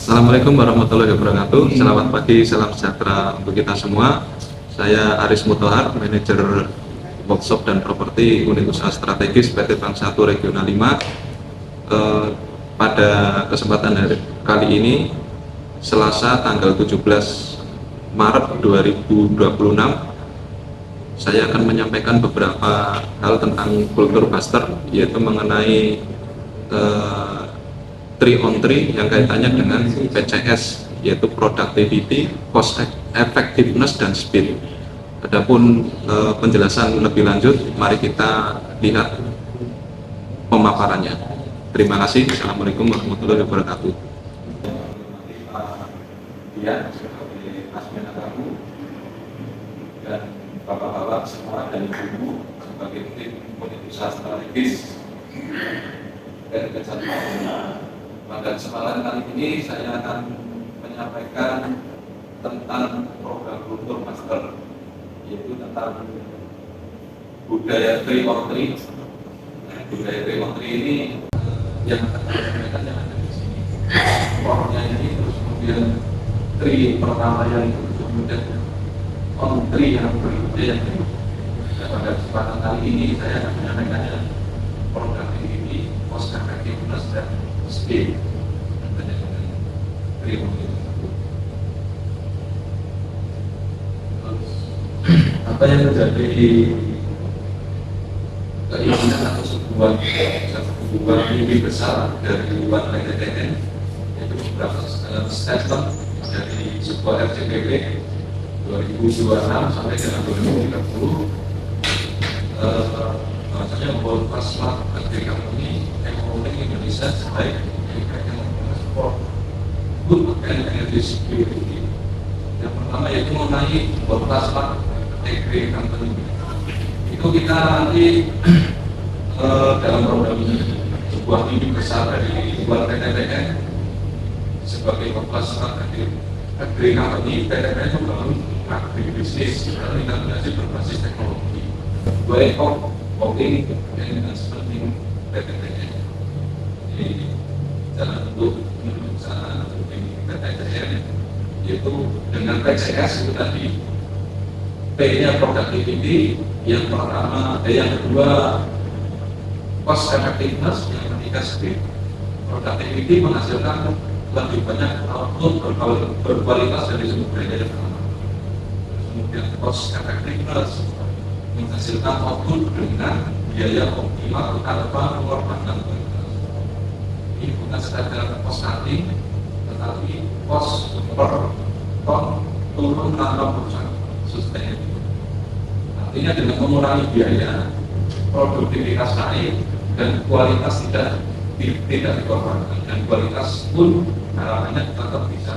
Assalamualaikum warahmatullahi wabarakatuh. Selamat pagi, salam sejahtera untuk kita semua. Saya Aris Mutohar, manajer workshop dan properti unit usaha strategis PT Bank 1 Regional 5. Pada kesempatan kali ini, Selasa tanggal 17 Maret 2026, saya akan menyampaikan beberapa hal tentang kultur buster, yaitu mengenai 3 on 3 yang kaitannya dengan PCS, yaitu productivity, cost effectiveness, dan speed. Adapun penjelasan lebih lanjut, mari kita lihat pemaparannya. Terima kasih. Assalamualaikum warahmatullahi wabarakatuh. Ya, sebagai asmen kamu dan bapak-bapak semua dan ibu sebagai tim unit usaha strategis dan kesatuan. Pada kesempatan kali ini saya akan menyampaikan tentang program kultur master, yaitu tentang budaya 3 on 3. Budaya 3 on 3 ini yang akan disampaikan yang ada di sini. Orangnya ini terus kemudian 3 pertama yang kemudian on 3 yang berikutnya yang berikutnya. Dan pada kesempatan kali ini saya akan menyampaikannya productivity, cost effectiveness, dan speed. Apa yang terjadi di keinginan atau sebuah mimpi besar dari luar PTTN, yaitu beberapa statement dari sebuah RCPP 2026 sampai dengan 2030, bahwasanya membawa smart factory company ekonomi Indonesia sebaik yang support good and energy security. Yang pertama yaitu mengenai membawa smart factory company. Itu kita nanti dalam program sebuah mimpi besar dari luar PTTN sebagai smart factory company. PTTN membangun agribisnis dan integrasi berbasis teknologi. Way of working and spending PTTN. Jadi jalan untuk menuju sana di PTTN, yaitu dengan PCS itu tadi. P-nya productivity, yang pertama, yang kedua cost effectiveness, yang ketiga speed. Productivity menghasilkan lebih banyak output berkualitas dari sumber daya pertama. Kemudian cost effectiveness menghasilkan output dengan biaya optimal tanpa mengorbankan kualitas. Ini bukan sekadar cost cutting, tetapi cost per ton turun tanpa perusahaan sustain. Artinya dengan mengurangi biaya, produktivitas naik dan kualitas tidak dikorbankan, dan kualitas pun harapannya tetap bisa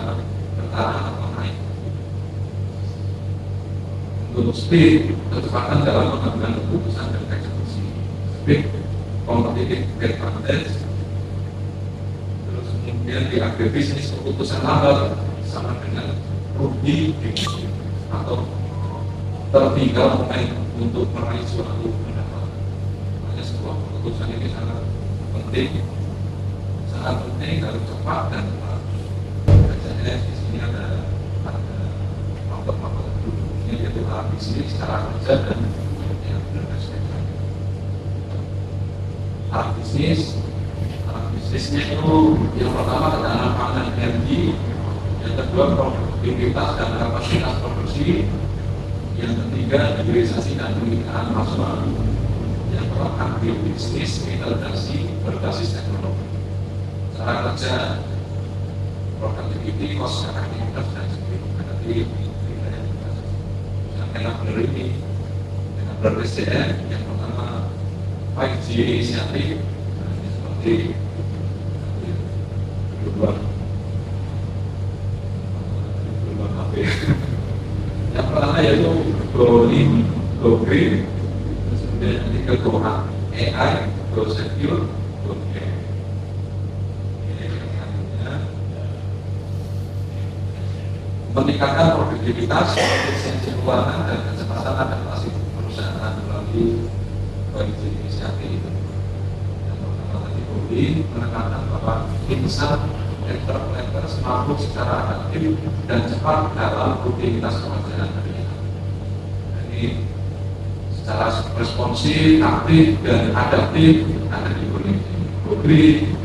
bertahan atau naik. Untuk speed, kecepatan dalam pengambilan keputusan dan eksekusi. Speed, competitive advantage. Terus kemudian di agribisnis, keputusan lambat sama dengan rugi atau tertinggal momen untuk meraih suatu pendapatan. Hanya sebuah keputusan ini sangat penting harus cepat dan tepat. Biasanya di sini ada faktor-faktor penduduknya, yaitu hal bisnis, cara kerja, dan yang berdasarkan hal bisnisnya itu yang pertama ketahanan pangan energi, yang kedua produktivitas dan kapasitas produksi, yang ketiga hilirisasi dan pemilihan manual, yang keempat agribisnis, integrasi berbasis teknologi. Cara kerja, productivity, cost effectiveness, dan speed. Yang enabler ini, enabler SDM, yang pertama 5G inisiatif, seperti kedua HP. Yang pertama yaitu go green, kemudian yang ketiga go AI, go secure, go green. Meningkatkan produktivitas, efisiensi keuangan, dan kecepatan adaptasi perusahaan melalui kondisi inisiatif itu. Yang pertama tadi menekankan bahwa tim besar enterprise mampu secara aktif dan cepat dalam rutinitas pekerjaan harian. Ini secara responsif, aktif, dan adaptif ada di Bogri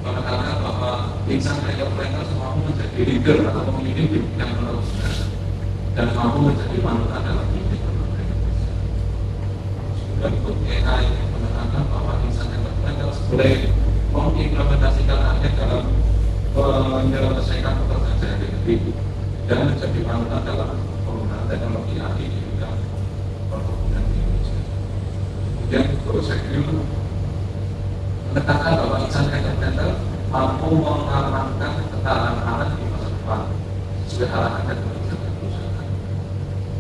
menekankan bahwa insan enterprise mampu menjadi leader atau pemimpin di bidang peneruskan dan mampu menjadi panutan dalam bidang peneruskan. Sudah ikut AI menekankan bahwa insan enterprise boleh mengimplementasikan AI dalam menyelesaikan pekerjaan sehari-hari dan menjadi panutan dalam penggunaan teknologi AI di bidang perkebunan di Indonesia. Kemudian Grossetti menekankan bahwa insan enterprise mampu mengamankan ketahanan pangan di masa depan sesuai arahan dan kebijakan perusahaan.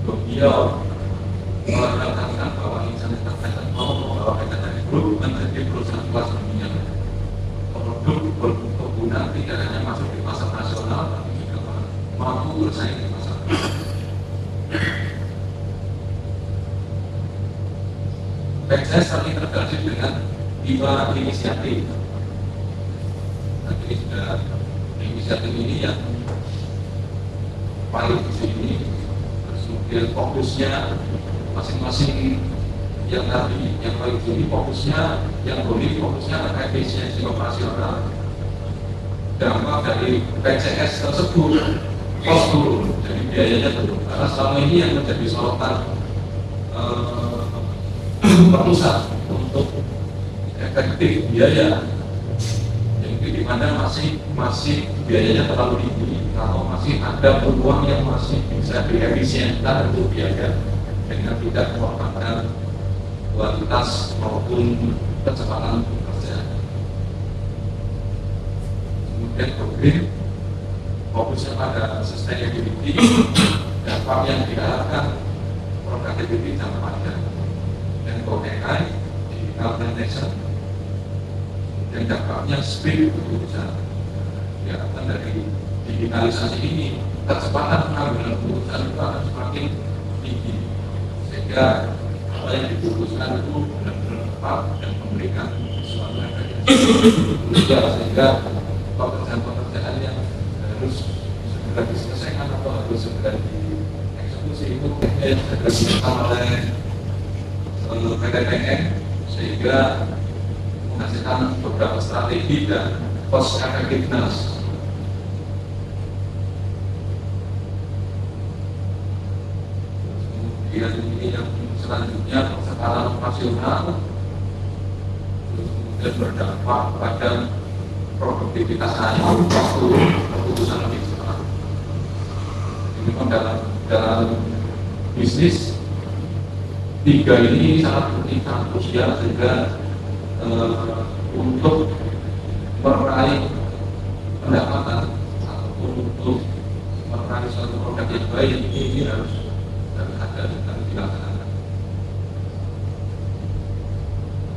Beliau menekankan bahwa insan enterprise mampu membawa dari grup menjadi perusahaan kelas dunia. Produk perkebunan tidak hanya masuk di pasar nasional, tapi juga mampu bersaing di pasar. PCS saling tergabung dengan 5 inisiatif. Nanti sudah inisiatif ini yang paling di sini, kemudian fokusnya masing-masing yang tadi yang paling tinggi fokusnya, yang boleh fokusnya pada efisiensi operasional. Dampak dari PCS tersebut cost turun, jadi biayanya turun. Karena selama ini yang menjadi sorotan perusahaan untuk efektif biaya, jadi di mana masih biayanya terlalu tinggi atau masih ada peluang yang masih bisa diefisienkan untuk biaya dengan tidak mengorbankan kualitas maupun kecepatan pekerjaan. Kemudian Bogri fokusnya pada sustainability, dampak yang diharapkan productivity jangka panjang, dan AI digital transaction, dan dampaknya speed untuk bisa diharapkan dari digitalisasi ini kecepatan pengambilan keputusan itu akan semakin tinggi sehingga apa yang diputuskan itu benar-benar tepat dan memberikan sesuatu yang baik sehingga pekerjaan-pekerjaan yang harus segera diselesaikan atau harus segera dieksekusi itu segera dilakukan oleh PTPN sehingga menghasilkan beberapa strategi dan cost effectiveness. Kemudian ini yang selanjutnya persekalahan operasional kemudian berdampak pada produktivitas waktu keputusan lebih cepat. Ini pun dalam bisnis 3 ini sangat penting, sangat krusial sehingga untuk meraih pendapatan ataupun untuk meraih suatu produk yang baik ini harus ada dan dilaksanakan.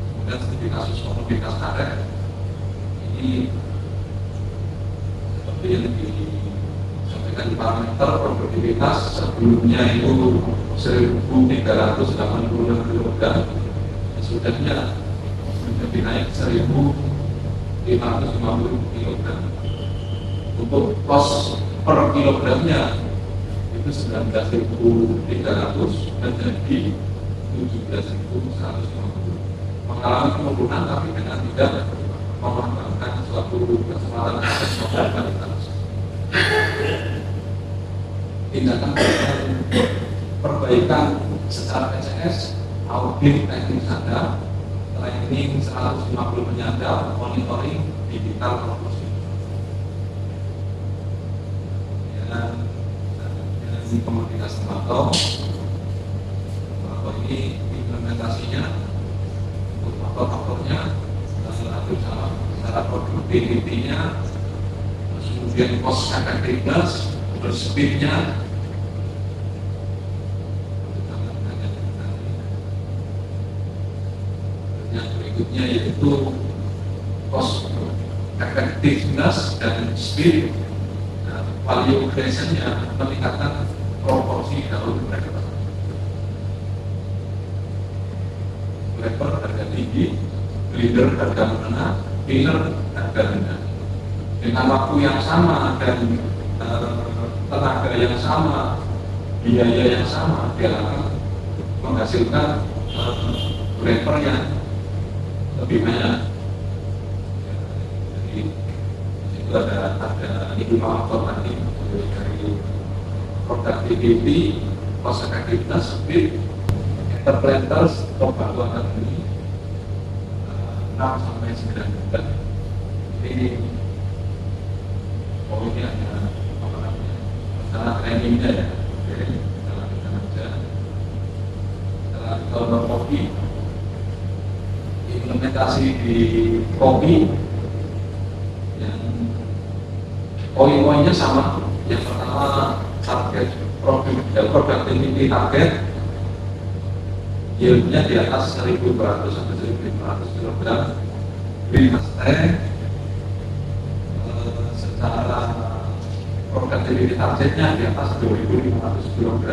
Kemudian seperti kasus komoditas karet ini seperti yang disampaikan di parameter produktivitas sebelumnya itu 1.386 kg, sudahnya menjadi naik 1.550 kg. Untuk cost per kilogramnya itu 19.300 menjadi 17.150, mengalami penurunan tapi dengan tidak mengorbankan suatu kesempatan kualitas. Tindakan perbaikan secara PCS, audit teknik sadar, training 150 penyadap, monitoring digital promosi. Ini komoditas tembakau ini implementasinya untuk faktor-faktornya secara produktivitinya, kemudian cost effectiveness, speednya. Yang berikutnya yaitu cost effectiveness dan speed. Value creation-nya meningkatkan proporsi dalam mereka. Level harga tinggi, leader harga menengah, pillar harga rendah. dengan waktu yang sama dan tenaga yang sama, biaya yang sama, dia akan menghasilkan wrapper yang lebih banyak. Jadi itu ada 5 faktor tadi, dari productivity, cost effectiveness, speed, interplanters, pembantu akademi 6 sampai 9 bulan. Ini poinnya ada apa namanya? Masalah trainingnya ya. Oke, kita lanjutkan aja. Setelah kita kopi, implementasi di kopi yang poin-poinnya sama. Yang pertama target productivity target yieldnya di atas 1.200 sampai 1.500 kg biomass teh. Secara productivity targetnya di atas 2.500 kg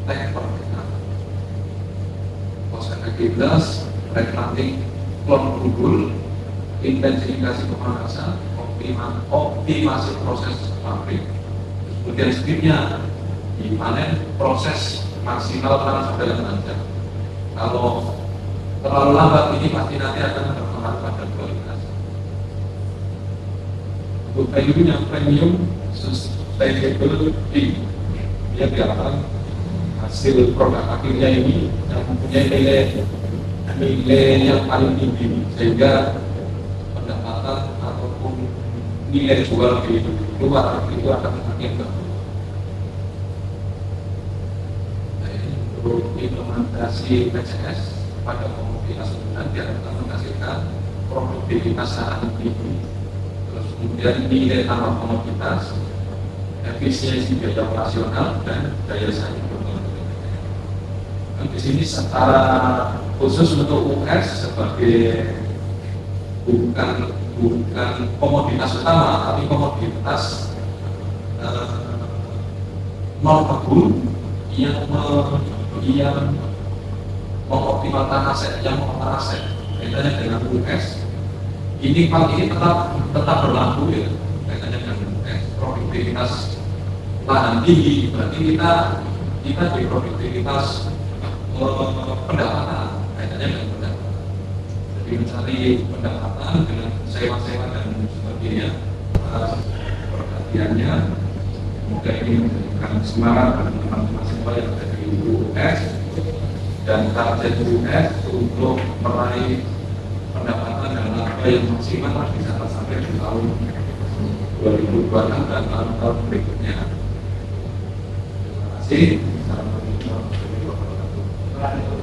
teh per hektar. Cost effectiveness, replanting klon unggul, intensifikasi pemanasan, optimasi proses pabrik. Kemudian speednya dipanen proses maksimal tanam dalam lancar. Kalau terlalu lambat ini pasti nanti akan berpengaruh pada kualitas. Untuk value yang premium sustainability, dia diharapkan hasil produk akhirnya ini yang mempunyai nilai yang paling tinggi, sehingga pendapatan ataupun nilai jual di luar itu akan semakin bagus. Untuk implementasi PCS pada komoditas unggulan diharapkan menghasilkan produktivitas sangat tinggi, terus kemudian nilai tambah komoditas, efisiensi biaya operasional, dan daya saing global. Di sini secara khusus untuk US sebagai bukan komoditas utama, tapi komoditas non kebun yang mengoptimalkan aset, yang mengolah aset. Kaitannya dengan US, ini tetap berlaku ya. Kaitannya dengan US, produktivitas lahan tinggi, berarti kita di produktivitas pendapatan, kaitannya dengan pendapatan. Jadi mencari pendapatan dengan sewa-sewa dan sebagainya, perhatiannya. Semoga ini memberikan semangat bagi teman-teman semua yang ada di US dan target US untuk meraih pendapatan dan laba yang maksimal bisa sampai di tahun 2026 dan tahun-tahun berikutnya. Terima kasih. Assalamualaikum warahmatullahi wabarakatuh.